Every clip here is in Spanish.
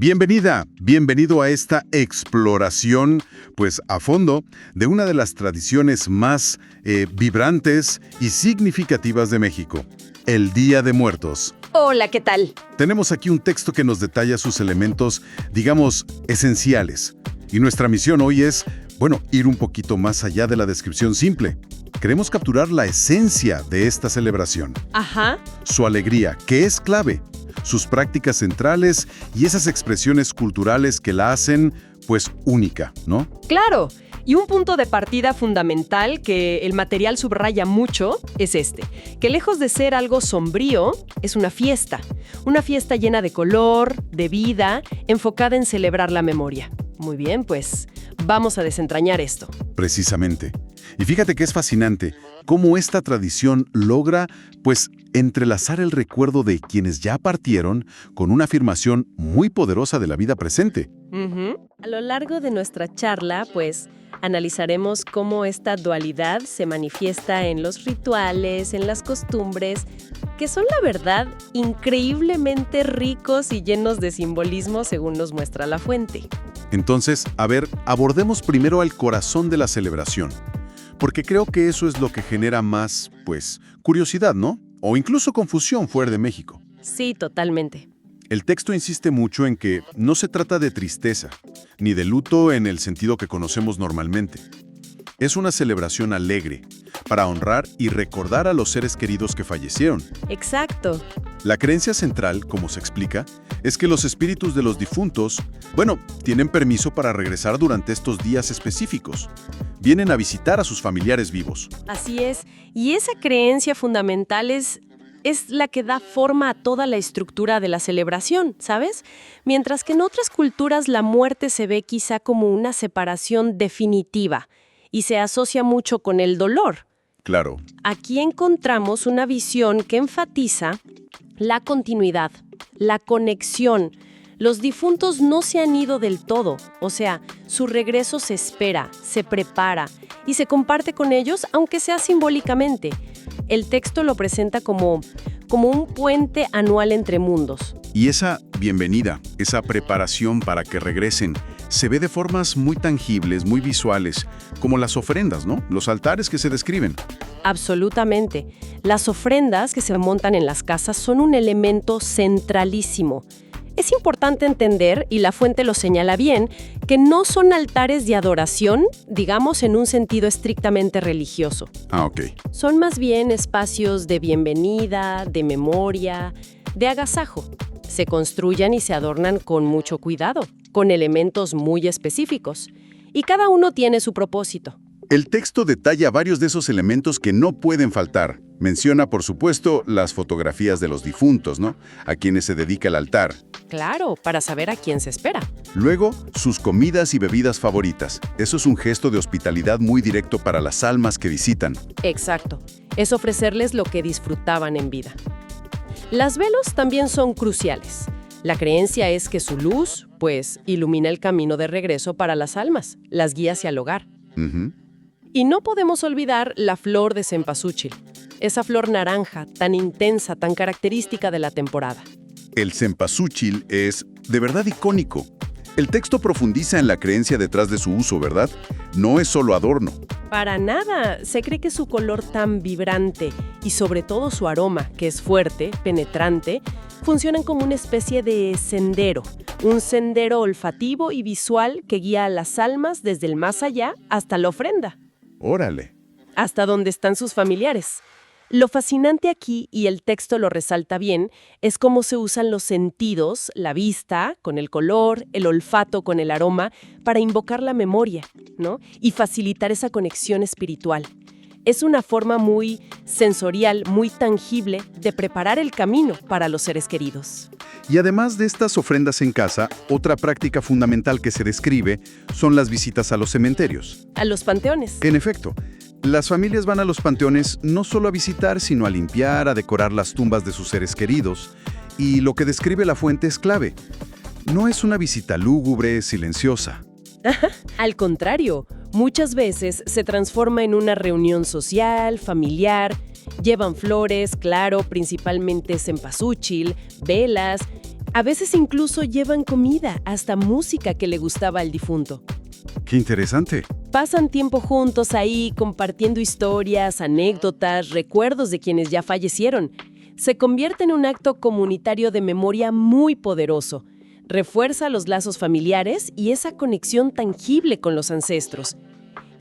Bienvenida, bienvenido a esta exploración, pues a fondo, de una de las tradiciones más vibrantes y significativas de México, el Día de Muertos. Hola, ¿qué tal? Tenemos aquí un texto que nos detalla sus elementos, digamos, esenciales. Y nuestra misión hoy es, ir un poquito más allá de la descripción simple. Queremos capturar la esencia de esta celebración. Ajá. Su alegría, que es clave, sus prácticas centrales y esas expresiones culturales que la hacen, pues, única, ¿no? Claro. Y un punto de partida fundamental que el material subraya mucho es que lejos de ser algo sombrío, es una fiesta llena de color, de vida, enfocada en celebrar la memoria. Muy bien, pues vamos a desentrañar esto. Precisamente. Y fíjate que es fascinante cómo esta tradición logra, pues, entrelazar el recuerdo de quienes ya partieron con una afirmación muy poderosa de la vida presente. A lo largo de nuestra charla, pues, analizaremos cómo esta dualidad se manifiesta en los rituales, en las costumbres, que son, la verdad, increíblemente ricos y llenos de simbolismo según nos muestra la fuente. Entonces, abordemos primero el corazón de la celebración, porque creo que eso es lo que genera más, pues, curiosidad, ¿no? O incluso confusión fuera de México. Sí, totalmente. El texto insiste mucho en que no se trata de tristeza, ni de luto en el sentido que conocemos normalmente. Es una celebración alegre, para honrar y recordar a los seres queridos que fallecieron. Exacto. La creencia central, como se explica, es que los espíritus de los difuntos, tienen permiso para regresar durante estos días específicos. Vienen a visitar a sus familiares vivos. Así es. Y esa creencia fundamental es la que da forma a toda la estructura de la celebración, ¿sabes? Mientras que en otras culturas la muerte se ve quizá como una separación definitiva y se asocia mucho con el dolor. Claro. Aquí encontramos una visión que enfatiza la continuidad, la conexión. Los difuntos no se han ido del todo, o sea, su regreso se espera, se prepara y se comparte con ellos, aunque sea simbólicamente. El texto lo presenta como un puente anual entre mundos. Y esa bienvenida, esa preparación para que regresen, se ve de formas muy tangibles, muy visuales, como las ofrendas, ¿no? Los altares que se describen. Absolutamente. Las ofrendas que se montan en las casas son un elemento centralísimo. Es importante entender, y la fuente lo señala bien, que no son altares de adoración, digamos en un sentido estrictamente religioso. Ok. Son más bien espacios de bienvenida, de memoria, de agasajo. Se construyen y se adornan con mucho cuidado, con elementos muy específicos. Y cada uno tiene su propósito. El texto detalla varios de esos elementos que no pueden faltar. Menciona, por supuesto, las fotografías de los difuntos, ¿no? A quienes se dedica el altar. Claro, para saber a quién se espera. Luego, sus comidas y bebidas favoritas. Eso es un gesto de hospitalidad muy directo para las almas que visitan. Exacto. Es ofrecerles lo que disfrutaban en vida. Las velos también son cruciales. La creencia es que su luz, pues, ilumina el camino de regreso para las almas, las guía hacia el hogar. Y no podemos olvidar la flor de cempasúchil, esa flor naranja tan intensa, tan característica de la temporada. El cempasúchil es de verdad icónico. El texto profundiza en la creencia detrás de su uso, ¿verdad? No es solo adorno. Para nada. Se cree que su color tan vibrante y sobre todo su aroma, que es fuerte, penetrante, funcionan como una especie de sendero, un sendero olfativo y visual que guía a las almas desde el más allá hasta la ofrenda. ¡Órale! Hasta donde están sus familiares. Lo fascinante aquí, y el texto lo resalta bien, es cómo se usan los sentidos, la vista con el color, el olfato con el aroma, para invocar la memoria, ¿no? Y facilitar esa conexión espiritual. Es una forma muy sensorial, muy tangible de preparar el camino para los seres queridos. Y además de estas ofrendas en casa, otra práctica fundamental que se describe son las visitas a los cementerios. A los panteones. En efecto, las familias van a los panteones no solo a visitar, sino a limpiar, a decorar las tumbas de sus seres queridos. Y lo que describe la fuente es clave. No es una visita lúgubre, silenciosa. Al contrario, muchas veces se transforma en una reunión social, familiar. Llevan flores, claro, principalmente cempasúchil, velas, A veces incluso llevan comida, hasta música que le gustaba al difunto. ¡Qué interesante! Pasan tiempo juntos ahí, compartiendo historias, anécdotas, recuerdos de quienes ya fallecieron. Se convierte en un acto comunitario de memoria muy poderoso. Refuerza los lazos familiares y esa conexión tangible con los ancestros.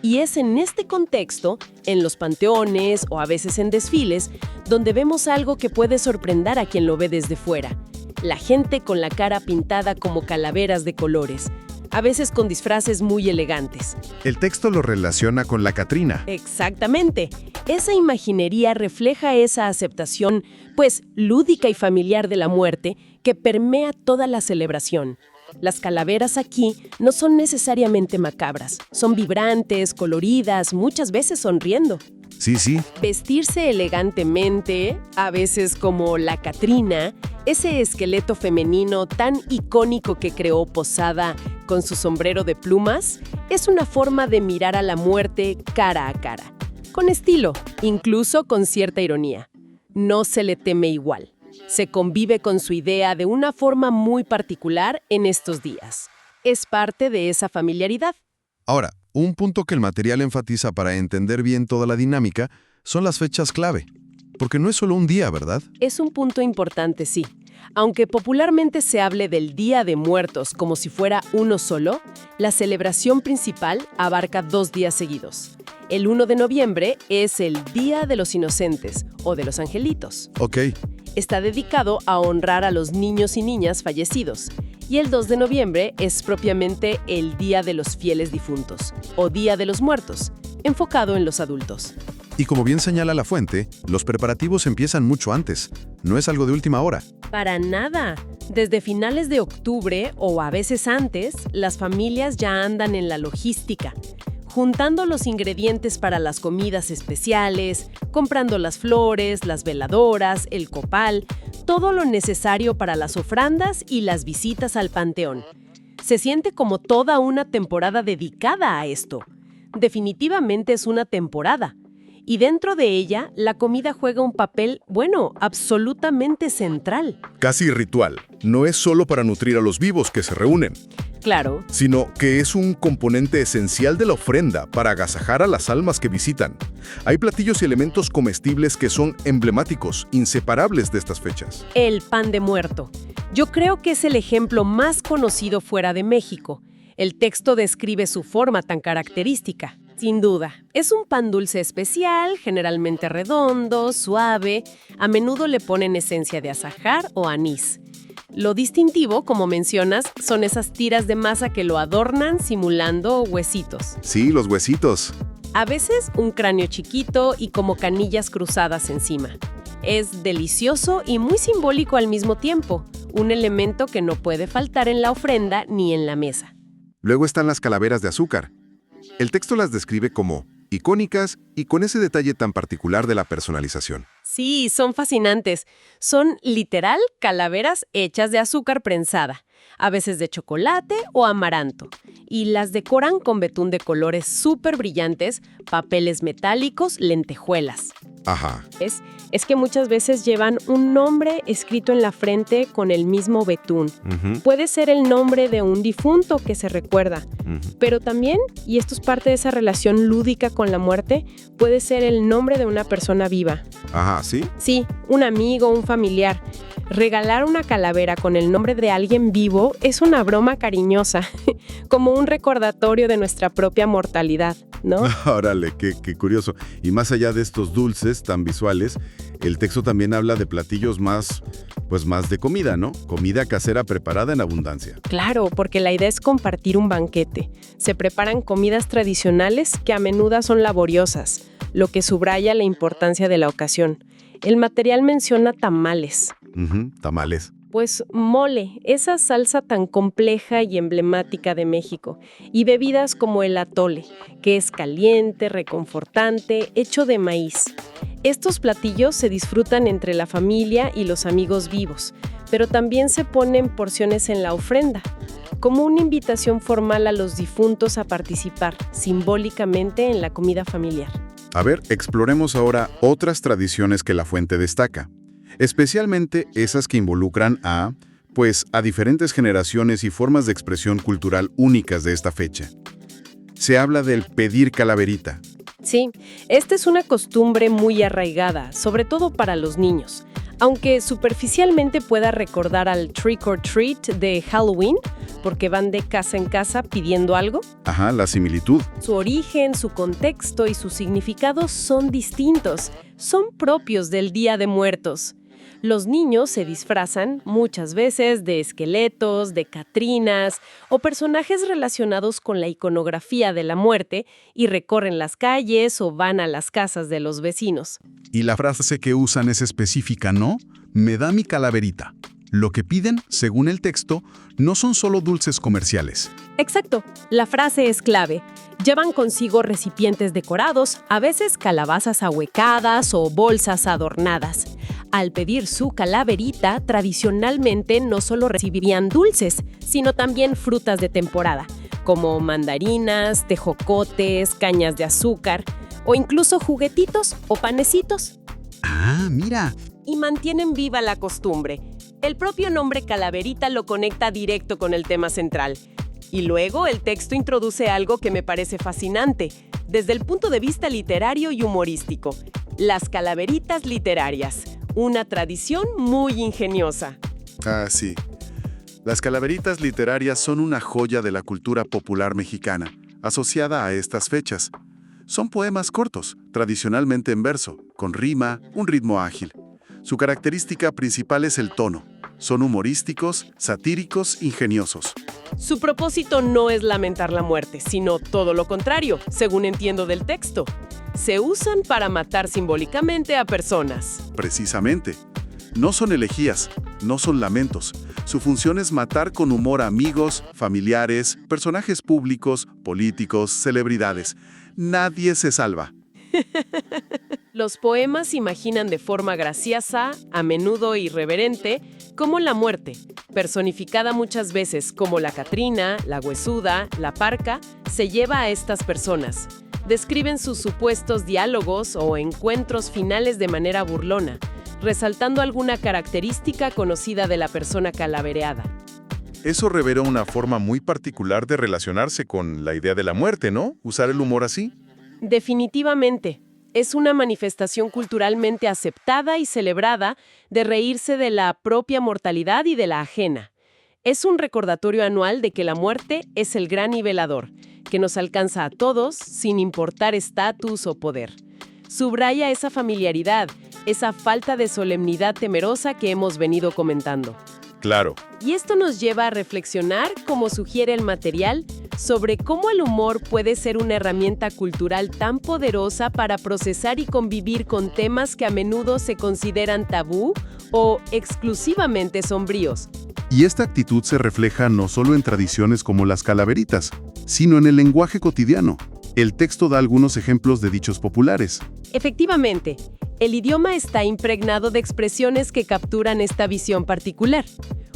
Y es en este contexto, en los panteones o a veces en desfiles, donde vemos algo que puede sorprender a quien lo ve desde fuera. La gente con la cara pintada como calaveras de colores, a veces con disfraces muy elegantes. El texto lo relaciona con la Catrina. Exactamente. Esa imaginería refleja esa aceptación, pues, lúdica y familiar de la muerte que permea toda la celebración. Las calaveras aquí no son necesariamente macabras, son vibrantes, coloridas, muchas veces sonriendo. Sí. Vestirse elegantemente, a veces como la Catrina, ese esqueleto femenino tan icónico que creó Posada con su sombrero de plumas, es una forma de mirar a la muerte cara a cara. Con estilo, incluso con cierta ironía. No se le teme igual. Se convive con su idea de una forma muy particular en estos días. Es parte de esa familiaridad. Ahora, un punto que el material enfatiza para entender bien toda la dinámica son las fechas clave. Porque no es solo un día, ¿verdad? Es un punto importante, sí. Aunque popularmente se hable del Día de Muertos como si fuera uno solo, la celebración principal abarca 2 días seguidos. El 1 de noviembre es el Día de los Inocentes o de los Angelitos. Ok. Está dedicado a honrar a los niños y niñas fallecidos. Y el 2 de noviembre es propiamente el Día de los Fieles Difuntos, o Día de los Muertos, enfocado en los adultos. Y como bien señala la fuente, los preparativos empiezan mucho antes. No es algo de última hora. Para nada. Desde finales de octubre, o a veces antes, las familias ya andan en la logística, juntando los ingredientes para las comidas especiales, comprando las flores, las veladoras, el copal, todo lo necesario para las ofrandas y las visitas al panteón. Se siente como toda una temporada dedicada a esto. Definitivamente es una temporada. Y dentro de ella, la comida juega un papel, absolutamente central. Casi ritual. No es solo para nutrir a los vivos que se reúnen, Claro. sino que es un componente esencial de la ofrenda para agasajar a las almas que visitan. Hay platillos y elementos comestibles que son emblemáticos, inseparables de estas fechas. El pan de muerto. Yo creo que es el ejemplo más conocido fuera de México. El texto describe su forma tan característica. Sin duda, es un pan dulce especial, generalmente redondo, suave. A menudo le ponen esencia de azahar o anís. Lo distintivo, como mencionas, son esas tiras de masa que lo adornan simulando huesitos. Sí, los huesitos. A veces un cráneo chiquito y como canillas cruzadas encima. Es delicioso y muy simbólico al mismo tiempo, un elemento que no puede faltar en la ofrenda ni en la mesa. Luego están las calaveras de azúcar. El texto las describe como icónicas y con ese detalle tan particular de la personalización. Sí, son fascinantes. Son literal calaveras hechas de azúcar prensada, a veces de chocolate o amaranto, y las decoran con betún de colores súper brillantes, papeles metálicos, lentejuelas. Ajá. Es que muchas veces llevan un nombre escrito en la frente con el mismo betún. Puede ser el nombre de un difunto que se recuerda, pero también, y esto es parte de esa relación lúdica con la muerte, puede ser el nombre de una persona viva. Ajá, ¿sí? Sí, un amigo, un familiar. Regalar una calavera con el nombre de alguien vivo es una broma cariñosa, como un recordatorio de nuestra propia mortalidad, ¿no? Órale, qué curioso. Y más allá de estos dulces tan visuales, el texto también habla de platillos más de comida, ¿no? Comida casera preparada en abundancia. Claro, porque la idea es compartir un banquete. Se preparan comidas tradicionales que a menudo son laboriosas, lo que subraya la importancia de la ocasión. El material menciona tamales. Tamales. Pues mole, esa salsa tan compleja y emblemática de México, y bebidas como el atole, que es caliente, reconfortante, hecho de maíz. Estos platillos se disfrutan entre la familia y los amigos vivos, pero también se ponen porciones en la ofrenda, como una invitación formal a los difuntos a participar simbólicamente en la comida familiar. A ver, exploremos ahora otras tradiciones que la fuente destaca, especialmente esas que involucran a pues, a diferentes generaciones y formas de expresión cultural únicas de esta fecha. Se habla del pedir calaverita. Sí, esta es una costumbre muy arraigada, sobre todo para los niños. Aunque superficialmente pueda recordar al trick or treat de Halloween, porque van de casa en casa pidiendo algo, Ajá, la similitud. su origen, su contexto y sus significados son distintos, son propios del Día de Muertos. Los niños se disfrazan muchas veces de esqueletos, de catrinas o personajes relacionados con la iconografía de la muerte y recorren las calles o van a las casas de los vecinos. Y la frase que usan es específica, ¿no? Me da mi calaverita. Lo que piden, según el texto, no son solo dulces comerciales. Exacto, la frase es clave. Llevan consigo recipientes decorados, a veces calabazas ahuecadas o bolsas adornadas. Al pedir su calaverita, tradicionalmente no solo recibirían dulces, sino también frutas de temporada, como mandarinas, tejocotes, cañas de azúcar, o incluso juguetitos o panecitos. Ah, mira. Y mantienen viva la costumbre. El propio nombre calaverita lo conecta directo con el tema central. Y luego el texto introduce algo que me parece fascinante, desde el punto de vista literario y humorístico. Las calaveritas literarias, una tradición muy ingeniosa. Ah, sí. Las calaveritas literarias son una joya de la cultura popular mexicana, asociada a estas fechas. Son poemas cortos, tradicionalmente en verso, con rima, un ritmo ágil. Su característica principal es el tono. Son humorísticos, satíricos, ingeniosos. Su propósito no es lamentar la muerte, sino todo lo contrario, según entiendo del texto. Se usan para matar simbólicamente a personas. Precisamente. No son elegías, no son lamentos. Su función es matar con humor a amigos, familiares, personajes públicos, políticos, celebridades. Nadie se salva. Los poemas imaginan de forma graciosa, a menudo irreverente, como la muerte, personificada muchas veces como la Catrina, la Huesuda, la Parca, se lleva a estas personas. Describen sus supuestos diálogos o encuentros finales de manera burlona, resaltando alguna característica conocida de la persona calavereada. Eso revela una forma muy particular de relacionarse con la idea de la muerte, ¿no? Usar el humor así. Definitivamente. Es una manifestación culturalmente aceptada y celebrada de reírse de la propia mortalidad y de la ajena. Es un recordatorio anual de que la muerte es el gran nivelador, que nos alcanza a todos sin importar estatus o poder. Subraya esa familiaridad, esa falta de solemnidad temerosa que hemos venido comentando. Claro. Y esto nos lleva a reflexionar, como sugiere el material, sobre cómo el humor puede ser una herramienta cultural tan poderosa para procesar y convivir con temas que a menudo se consideran tabú o exclusivamente sombríos. Y esta actitud se refleja no solo en tradiciones como las calaveritas, sino en el lenguaje cotidiano. El texto da algunos ejemplos de dichos populares. Efectivamente, el idioma está impregnado de expresiones que capturan esta visión particular.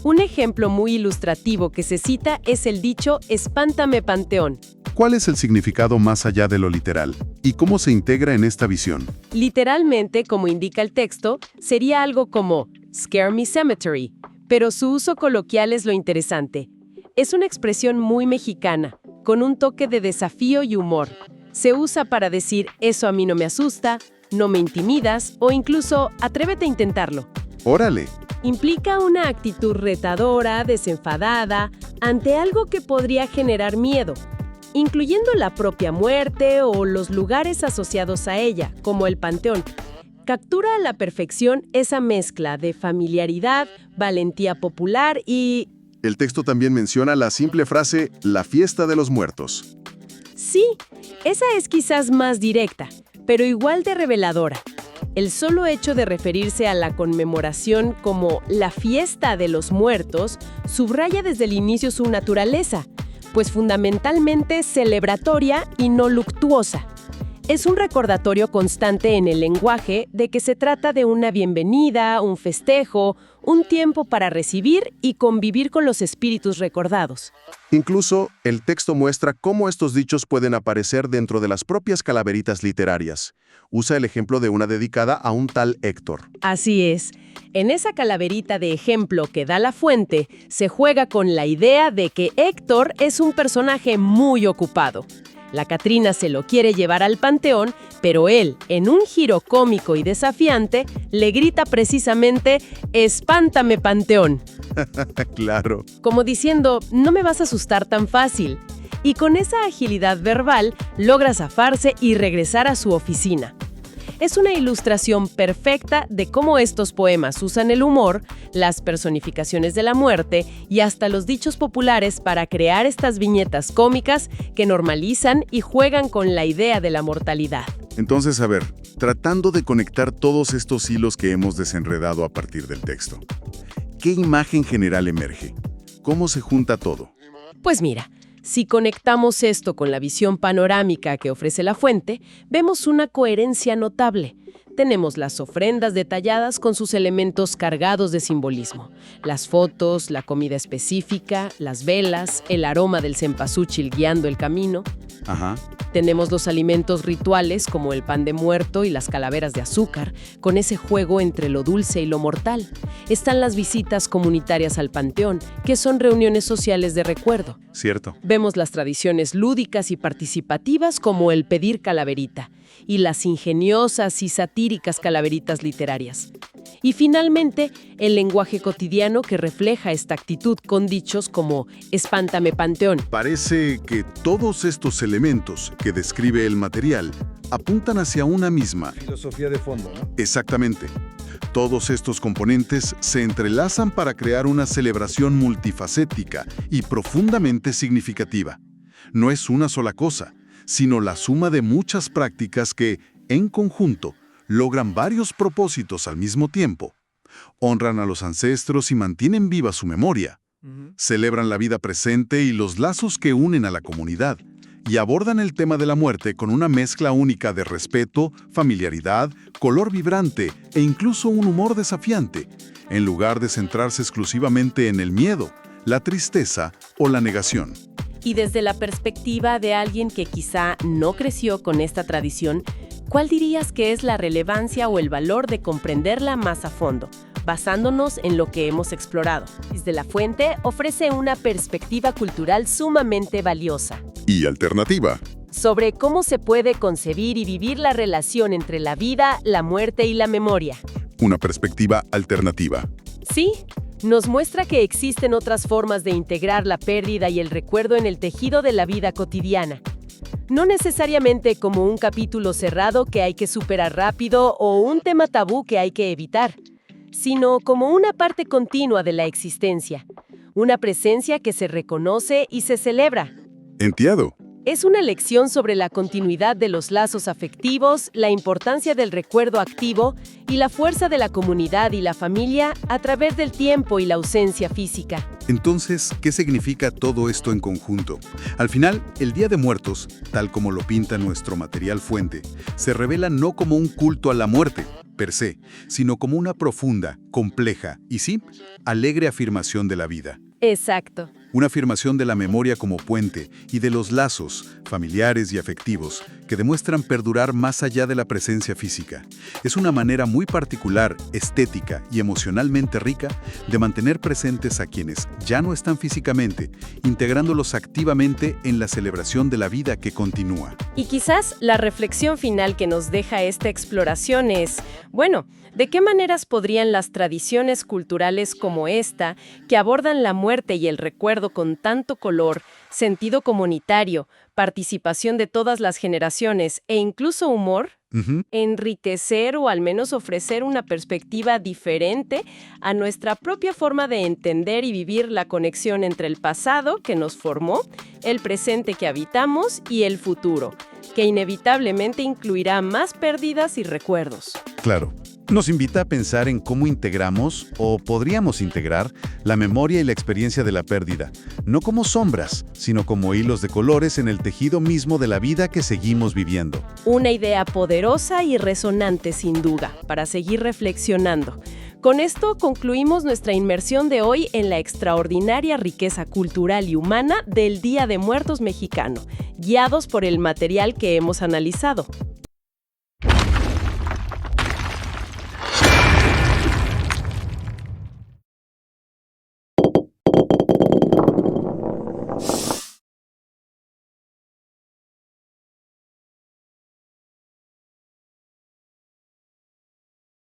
Un ejemplo muy ilustrativo que se cita es el dicho «Espántame, Panteón». ¿Cuál es el significado más allá de lo literal? ¿Y cómo se integra en esta visión? Literalmente, como indica el texto, sería algo como «Scare me cemetery», pero su uso coloquial es lo interesante. Es una expresión muy mexicana, con un toque de desafío y humor. Se usa para decir «eso a mí no me asusta», «no me intimidas» o incluso «atrévete a intentarlo». ¡Órale! Implica una actitud retadora, desenfadada, ante algo que podría generar miedo, incluyendo la propia muerte o los lugares asociados a ella, como el panteón. Captura a la perfección esa mezcla de familiaridad, valentía popular y... El texto también menciona la simple frase «la fiesta de los muertos». Sí, esa es quizás más directa, pero igual de reveladora. El solo hecho de referirse a la conmemoración como la fiesta de los muertos subraya desde el inicio su naturaleza, pues fundamentalmente celebratoria y no luctuosa. Es un recordatorio constante en el lenguaje de que se trata de una bienvenida, un festejo, un tiempo para recibir y convivir con los espíritus recordados. Incluso, el texto muestra cómo estos dichos pueden aparecer dentro de las propias calaveritas literarias. Usa el ejemplo de una dedicada a un tal Héctor. Así es. En esa calaverita de ejemplo que da La Fuente, se juega con la idea de que Héctor es un personaje muy ocupado. La Catrina se lo quiere llevar al panteón, pero él, en un giro cómico y desafiante, le grita precisamente «Espántame, panteón», Claro. como diciendo «No me vas a asustar tan fácil». Y con esa agilidad verbal, logra zafarse y regresar a su oficina. Es una ilustración perfecta de cómo estos poemas usan el humor, las personificaciones de la muerte y hasta los dichos populares para crear estas viñetas cómicas que normalizan y juegan con la idea de la mortalidad. Entonces, a ver, tratando de conectar todos estos hilos que hemos desenredado a partir del texto, ¿qué imagen general emerge? ¿Cómo se junta todo? Pues mira, si conectamos esto con la visión panorámica que ofrece La Fuente, vemos una coherencia notable. Tenemos las ofrendas detalladas con sus elementos cargados de simbolismo. Las fotos, la comida específica, las velas, el aroma del cempasúchil guiando el camino. Ajá. Tenemos los alimentos rituales como el pan de muerto y las calaveras de azúcar, con ese juego entre lo dulce y lo mortal. Están las visitas comunitarias al panteón, que son reuniones sociales de recuerdo. Cierto. Vemos las tradiciones lúdicas y participativas como el pedir calaverita y las ingeniosas y satíricas calaveritas literarias. Y finalmente, el lenguaje cotidiano que refleja esta actitud con dichos como «Espántame, panteón». Parece que todos estos elementos que describe el material apuntan hacia una misma filosofía de fondo, ¿no? Exactamente. Todos estos componentes se entrelazan para crear una celebración multifacética y profundamente significativa. No es una sola cosa, sino la suma de muchas prácticas que, en conjunto, logran varios propósitos al mismo tiempo. Honran a los ancestros y mantienen viva su memoria. Celebran la vida presente y los lazos que unen a la comunidad. Y abordan el tema de la muerte con una mezcla única de respeto, familiaridad, color vibrante e incluso un humor desafiante, en lugar de centrarse exclusivamente en el miedo, la tristeza o la negación. Y desde la perspectiva de alguien que quizá no creció con esta tradición, ¿cuál dirías que es la relevancia o el valor de comprenderla más a fondo, basándonos en lo que hemos explorado? Desde La Fuente ofrece una perspectiva cultural sumamente valiosa Y alternativa. sobre cómo se puede concebir y vivir la relación entre la vida, la muerte y la memoria. Una perspectiva alternativa. Sí, nos muestra que existen otras formas de integrar la pérdida y el recuerdo en el tejido de la vida cotidiana. No necesariamente como un capítulo cerrado que hay que superar rápido o un tema tabú que hay que evitar, sino como una parte continua de la existencia, una presencia que se reconoce y se celebra. Entiendo. Es una lección sobre la continuidad de los lazos afectivos, la importancia del recuerdo activo y la fuerza de la comunidad y la familia a través del tiempo y la ausencia física. Entonces, ¿qué significa todo esto en conjunto? Al final, el Día de Muertos, tal como lo pinta nuestro material fuente, se revela no como un culto a la muerte, per se, sino como una profunda, compleja y sí, alegre afirmación de la vida. Exacto. Una afirmación de la memoria como puente y de los lazos, familiares y afectivos, que demuestran perdurar más allá de la presencia física. Es una manera muy particular, estética y emocionalmente rica de mantener presentes a quienes ya no están físicamente, integrándolos activamente en la celebración de la vida que continúa. Y quizás la reflexión final que nos deja esta exploración es, bueno, ¿de qué maneras podrían las tradiciones culturales como esta, que abordan la muerte y el recuerdo con tanto color, sentido comunitario, participación de todas las generaciones e incluso humor, enriquecer o al menos ofrecer una perspectiva diferente a nuestra propia forma de entender y vivir la conexión entre el pasado que nos formó, el presente que habitamos y el futuro, que inevitablemente incluirá más pérdidas y recuerdos? Claro. Nos invita a pensar en cómo integramos, o podríamos integrar, la memoria y la experiencia de la pérdida, no como sombras, sino como hilos de colores en el tejido mismo de la vida que seguimos viviendo. Una idea poderosa y resonante, sin duda, para seguir reflexionando. Con esto concluimos nuestra inmersión de hoy en la extraordinaria riqueza cultural y humana del Día de Muertos mexicano, guiados por el material que hemos analizado.